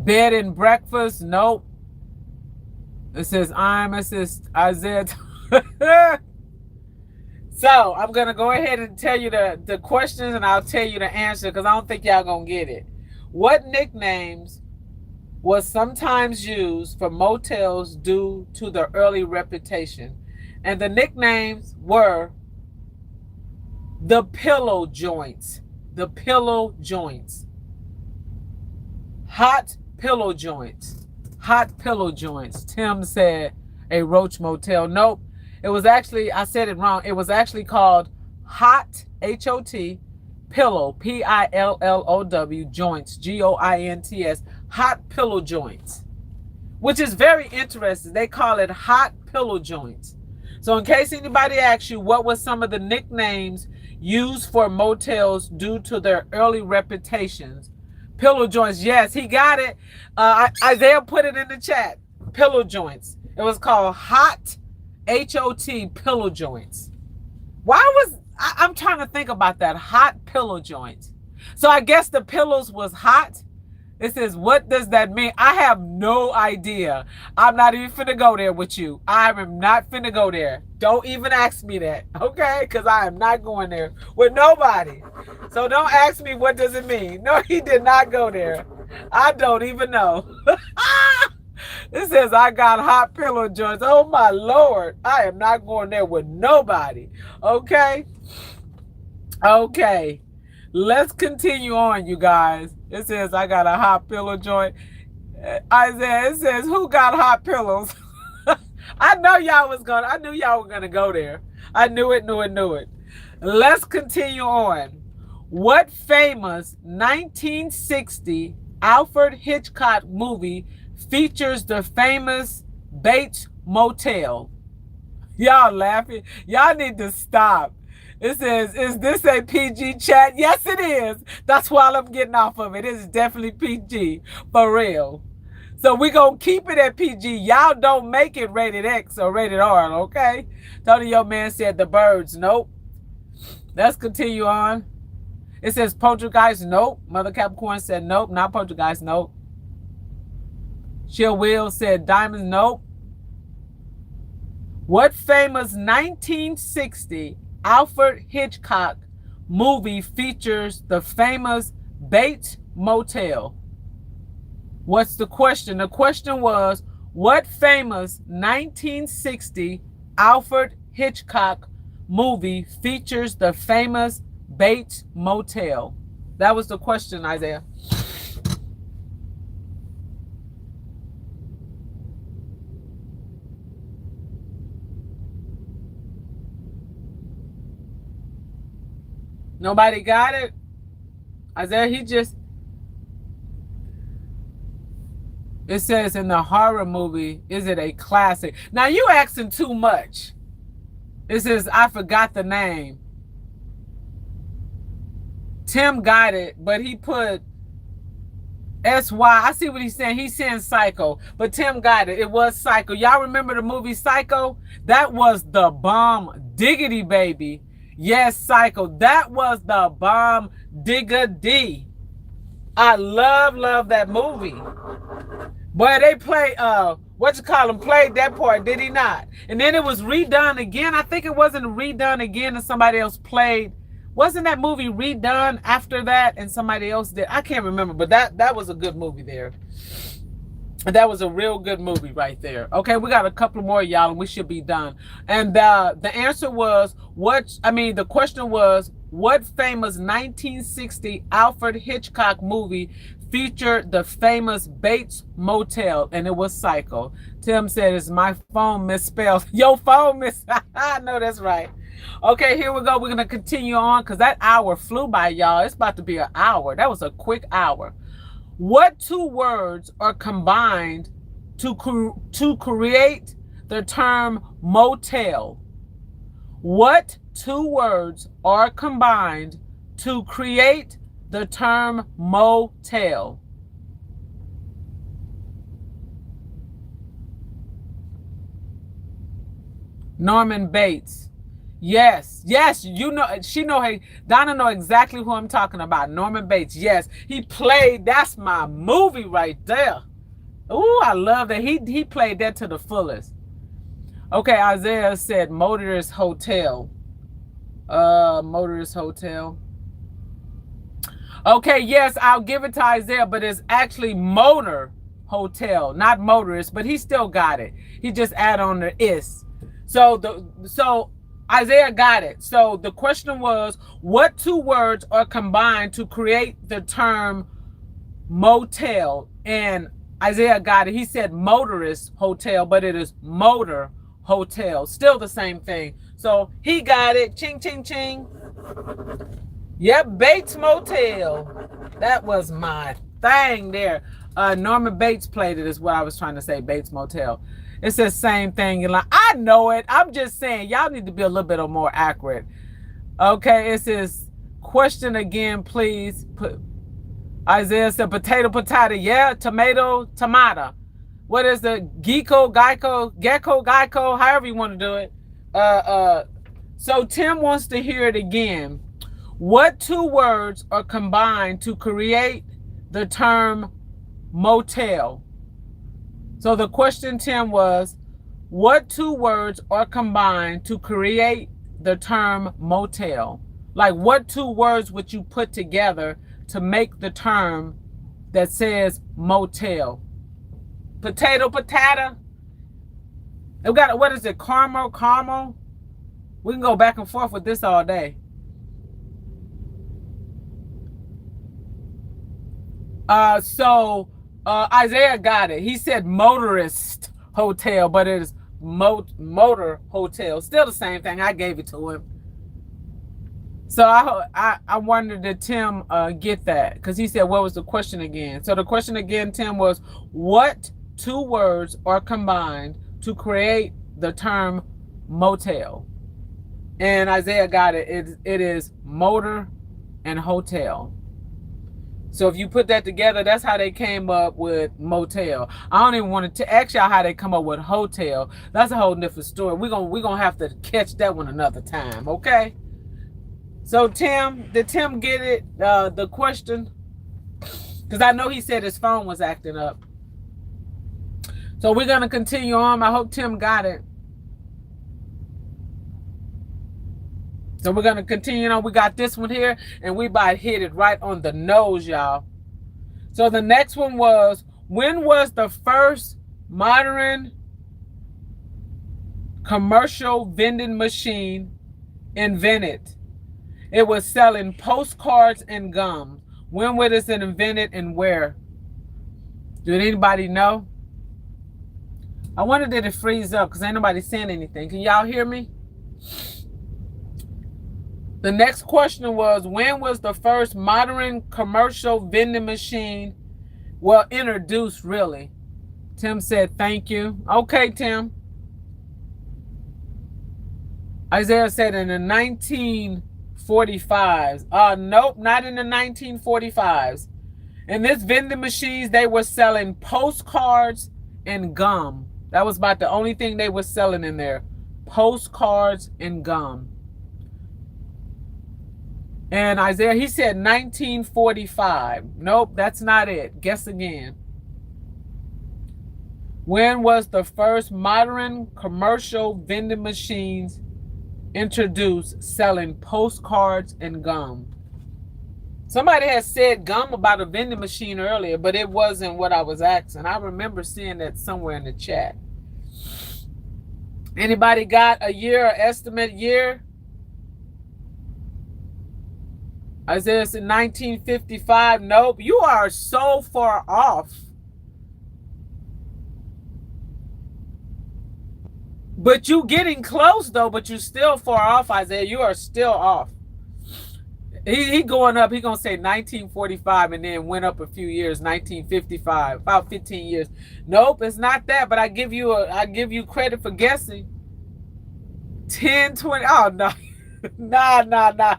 Bed and breakfast? Nope. It says Isaiah. So I'm going to go ahead and tell you the questions, and I'll tell you the answer, because I don't think y'all going to get it. What nicknames was sometimes used for motels due to their early reputation? And the nicknames were the pillow joints. The pillow joints. Hot pillow joints. Hot pillow joints. Tim said a roach motel. Nope. It was actually, I said it wrong. It was actually called hot, H-O-T, pillow, P-I-L-L-O-W, joints, G-O-I-N-T-S, hot pillow joints, which is very interesting. They call it hot pillow joints. So in case anybody asks you what was some of the nicknames used for motels due to their early reputations, pillow joints. Yes, he got it. Isaiah put it in the chat. Pillow joints. It was called hot, H-O-T, pillow joints. I'm trying to think about that. Hot pillow joints. So I guess the pillows was hot. It says, what does that mean? I have no idea. I'm not even finna go there with you. I am not finna go there. Don't even ask me that, okay? Because I am not going there with nobody. So don't ask me what does it mean. No, he did not go there. I don't even know. It says, I got hot pillow joints. Oh, my Lord. I am not going there with nobody, okay? Okay. Let's continue on, you guys. It says, I got a hot pillow joint. Isaiah, it says, who got hot pillows? I knew y'all were going to go there. I knew it. Let's continue on. What famous 1960 Alfred Hitchcock movie features the famous Bates Motel? Y'all laughing? Y'all need to stop. It says, is this a PG chat? Yes, it is. That's why I'm getting off of it. It is definitely PG. For real. So we're going to keep it at PG. Y'all don't make it rated X or rated R, okay? Tony, your man said the birds. Nope. Let's continue on. It says poltergeist. Nope. Mother Capricorn said nope. Not poltergeist. Nope. Chill Will said diamonds. Nope. What famous 1960 Alfred Hitchcock movie features the famous Bates Motel? What's the question? The question was, what famous 1960 Alfred Hitchcock movie features the famous Bates Motel? That was the question, Isaiah. Nobody got it? Isaiah, it says in the horror movie, is it a classic? Now you asking too much. It says, I forgot the name. Tim got it, but he put S-Y. I see what he's saying. He's saying Psycho, but Tim got it. It was Psycho. Y'all remember the movie Psycho? That was the bomb diggity, baby. Yes, Psycho. That was the bomb diggity. I love that movie. Boy, they played, played that part, did he not? And then it was redone again. I think it wasn't redone again and somebody else played. Wasn't that movie redone after that and somebody else did? I can't remember, but that was a good movie there. That was a real good movie right there. Okay, we got a couple more, y'all, and we should be done. And the answer was, the question was, what famous 1960 Alfred Hitchcock movie featured the famous Bates Motel? And it was Psycho. Tim said, it's my phone misspelled. Your phone I know that's right. Okay, here we go. We're going to continue on because that hour flew by, y'all. It's about to be an hour. That was a quick hour. What two words are combined to create the term motel? What two words are combined to create the term motel? Norman Bates. Yes, you know, hey, Donna know exactly who I'm talking about. Norman Bates, yes. He played, that's my movie right there. Ooh, I love that. He played that to the fullest. Okay, Isaiah said Motorist Hotel. Motorist Hotel. Okay, yes, I'll give it to Isaiah, but it's actually Motor Hotel, not Motorist, but he still got it. He just add on the is. So Isaiah got it. So the question was, what two words are combined to create the term motel? And Isaiah got it. He said Motorist Hotel, but it is Motor Hotel. Still the same thing. So he got it. Ching, ching, ching. Yep, Bates Motel. That was my thing there. Norman Bates played it is what I was trying to say, Bates Motel. It's the same thing. You're like, I know it. I'm just saying, y'all need to be a little bit more accurate. Okay, it says, question again, please. Isaiah said, potato. Yeah, tomato. What is the gecko, gecko, however you want to do it. So Tim wants to hear it again. What two words are combined to create the term motel? So the question, Tim, was, what two words are combined to create the term motel? Like, what two words would you put together to make the term that says motel? Potato. We got, what is it, caramel? We can go back and forth with this all day. Isaiah got it. He said Motorist Hotel, but it is Motor Hotel. Still the same thing. I gave it to him. So I wondered, did Tim get that? Because he said, what was the question again? So the question again, Tim, was, what two words are combined to create the term motel? And Isaiah got it. It is motor and hotel. So if you put that together, that's how they came up with motel. I don't even want to ask y'all how they come up with hotel. That's a whole different story. We're gonna have to catch that one another time, okay? So Tim, did Tim get it? The question? Because I know he said his phone was acting up. So we're gonna continue on. I hope Tim got it. So we're gonna continue on. We got this one here, and we about hit it right on the nose, y'all. So the next one was, when was the first modern commercial vending machine invented? It was selling postcards and gum. When was it invented and where? Did anybody know? I wonder did it freeze up because ain't nobody saying anything. Can y'all hear me? The next question was, when was the first modern commercial vending machine, well, introduced really? Tim said, thank you. Okay, Tim. Isaiah said in the 1945s. Nope, not in the 1945s. In this vending machines, they were selling postcards and gum. That was about the only thing they were selling in there. Postcards and gum. And Isaiah, he said 1945. Nope, that's not it. Guess again. When was the first modern commercial vending machines introduced selling postcards and gum? Somebody had said gum about a vending machine earlier, but it wasn't what I was asking. I remember seeing that somewhere in the chat. Anybody got a year or estimate year? Isaiah said 1955. Nope, you are so far off. But you getting close though, but you still far off, Isaiah. You are still off. He going up. He gonna say 1945 and then went up a few years. 1955, about 15 years. Nope, it's not that. But I give you credit for guessing. 10, 20. Oh no, nah.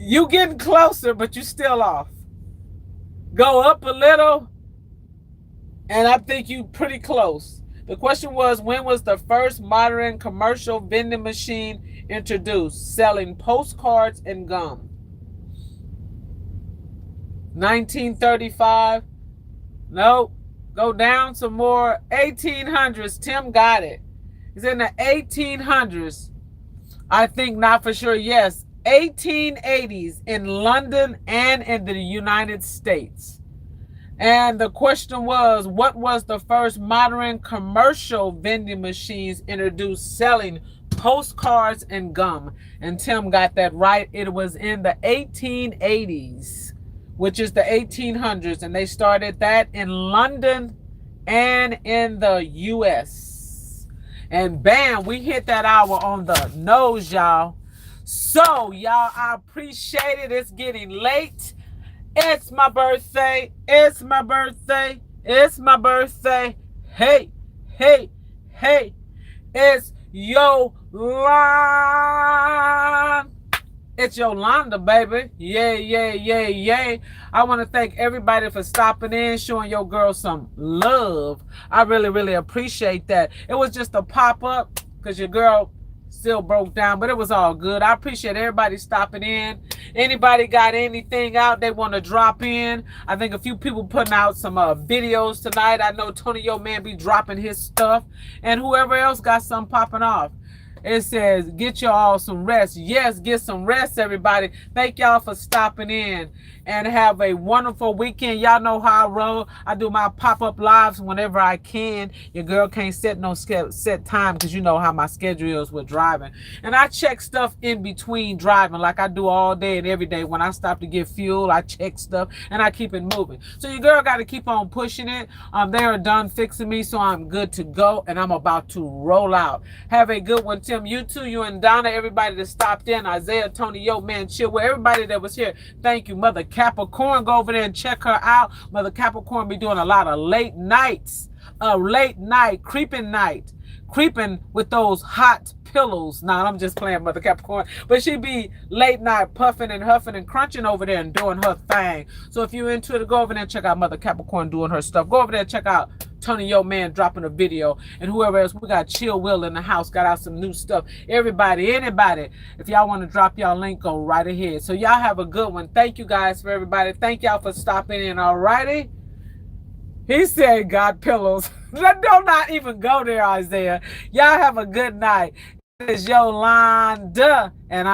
You getting closer, but you still off. Go up a little, and I think you pretty close. The question was, when was the first modern commercial vending machine introduced, selling postcards and gum? 1935? Nope. Go down some more. 1800s. Tim got it. It's in the 1800s. I think not for sure. Yes. 1880s in London and in the United States. And the question was, what was the first modern commercial vending machines introduced selling postcards and gum? And Tim got that right. It was in the 1880s, which is the 1800s. And they started that in London and in the US. And bam, we hit that hour on the nose, y'all. So, y'all, I appreciate it. It's getting late. It's my birthday. It's my birthday. It's my birthday. Hey. It's Yolanda. It's Yolanda, baby. Yay. I want to thank everybody for stopping in, showing your girl some love. I really appreciate that. It was just a pop-up because your girl still broke down, but it was all good. I appreciate everybody stopping in. Anybody got anything out they want to drop in? I think a few people putting out some videos tonight. I know Tony Yo Man be dropping his stuff, and whoever else got some popping off. It says, get y'all some rest. Yes, get some rest, everybody. Thank y'all for stopping in, and have a wonderful weekend. Y'all know how I roll. I do my pop-up lives whenever I can. Your girl can't set no set time because you know how my schedule is with driving. And I check stuff in between driving like I do all day and every day. When I stop to get fuel, I check stuff and I keep it moving. So your girl got to keep on pushing it. They are done fixing me, so I'm good to go, and I'm about to roll out. Have a good one, Tim. You too, you and Donna, everybody that stopped in, Isaiah, Tony, Yo Man, Chill, everybody that was here. Thank you, Mother Capricorn. Go over there and check her out. Mother Capricorn be doing a lot of late nights, creeping with those hot pillows. Nah, I'm just playing, Mother Capricorn. But she be late night puffing and huffing and crunching over there and doing her thing. So if you're into it, go over there and check out Mother Capricorn doing her stuff. Go over there and check out Tony Yo Man dropping a video, and whoever else. We got Chill Will in the house, got out some new stuff. Everybody, anybody, if y'all want to drop y'all link, go right ahead. So y'all have a good one. Thank you guys for everybody. Thank y'all for stopping in. Alrighty. He said God pillows. Don't not even go there, Isaiah. Y'all have a good night. This is Yolanda, and I'm